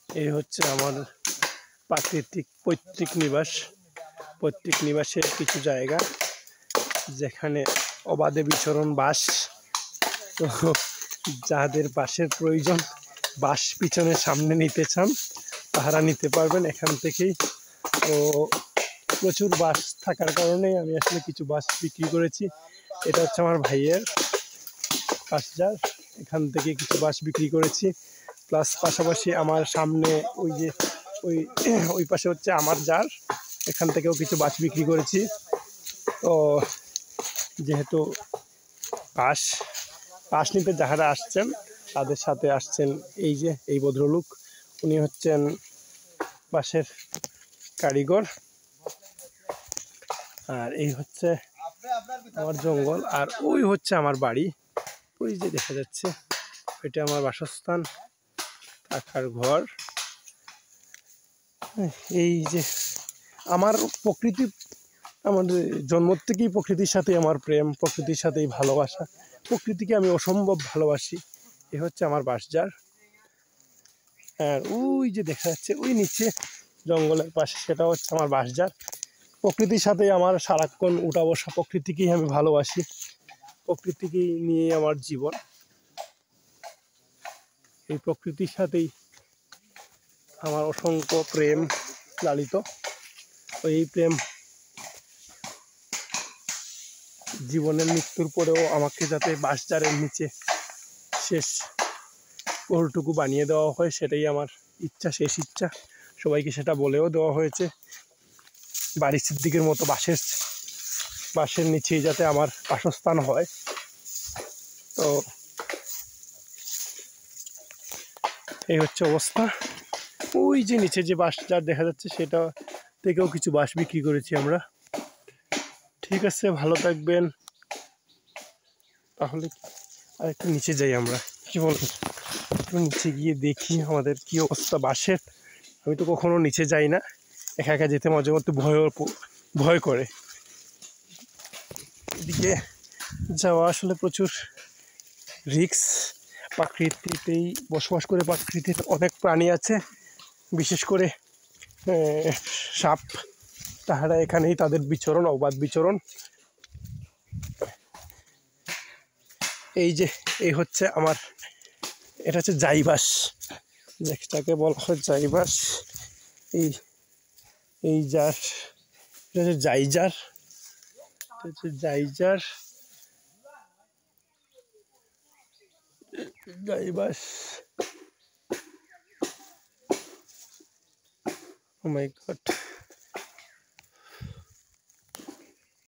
এই হচ্ছে আমার প্রাকৃতিক পৈতৃক নিবাস। পৈতৃক নিবাসের কিছু জায়গা যেখানে অবাধে বিচরণ বাস। তো যাদের বাসের প্রয়োজন, বাস পিছনে সামনে নিতে চান তাহারা নিতে পারবেন এখান থেকেই। তো প্রচুর বাস থাকার কারণে আমি আসলে কিছু বাস বিক্রি করেছি। এটা হচ্ছে আমার ভাইয়ের বাসজার, এখান থেকে কিছু বাস বিক্রি করেছি। প্লাস পাশাপাশি আমার সামনে ওই যে ওই ওই পাশে হচ্ছে আমার জার, এখান থেকেও কিছু বাস বিক্রি করেছি। তো যেহেতু বাস বাস নিতে যাহারা আসছেন তাদের সাথে আসছেন এই যে এই ভদ্রলোক, উনি হচ্ছেন বাসের কারিগর। আর এই হচ্ছে আমার জঙ্গল, আর ওই হচ্ছে আমার বাড়ি, ওই যে দেখা যাচ্ছে ওইটা আমার বাসস্থান, থাকার ঘর। এই যে আমার প্রকৃতি, আমার জন্ম থেকেই প্রকৃতির সাথে আমার প্রেম, প্রকৃতির সাথেই ভালোবাসা, প্রকৃতিকে আমি অসম্ভব ভালোবাসি। এ হচ্ছে আমার বাসজার। আর ওই যে দেখা যাচ্ছে ওই নিচে জঙ্গলের পাশে, সেটা হচ্ছে আমার বাসজার। প্রকৃতির সাথে আমার সারাক্ষণ উঠা বসা, প্রকৃতিকেই আমি ভালোবাসি, প্রকৃতিকেই নিয়ে আমার জীবন। এই প্রকৃতির সাথেই আমার অসংখ্য প্রেম লালিত। এই প্রেম জীবনের মৃত্যুর পরেও আমাকে যাতে বাসজারের নিচে শেষ ওরটুকু বানিয়ে দেওয়া হয়, সেটাই আমার ইচ্ছা, শেষ ইচ্ছা। সবাইকে সেটা বলেও দেওয়া হয়েছে, বাড়ির সিদ্দিকের মতো বাসের নিচেই যাতে আমার বাসস্থান হয়। তো এই হচ্ছে অবস্থা। ওই যে নিচে যে বাসটা দেখা যাচ্ছে সেটা থেকেও কিছু বাস বিক্রি করেছি আমরা। ঠিক আছে, ভালো থাকবেন। তাহলে আর একটু নিচে যাই আমরা, কি বলেন? একটু নিচে গিয়ে দেখি আমাদের কি অবস্থা বাসের। আমি তো কখনো নিচে যাই না, একা একা যেতে মাঝে মধ্যে ভয় করে। এদিকে যাওয়া আসলে প্রচুর রিস্ক। প্রকৃতিতেই বসবাস করে, প্রকৃতির অনেক প্রাণী আছে, বিশেষ করে সাপ, তাহারা এখানেই তাদের বিচরণ, অবাধ বিচরণ। এই যে এই হচ্ছে আমার, এটা হচ্ছে জাইবাস, যেটাকে বলা হয় জাইবাস। এই এই জার, এটা হচ্ছে জাইজার, এটা হচ্ছে জাইজার, জাইবাস। ও মাই গড।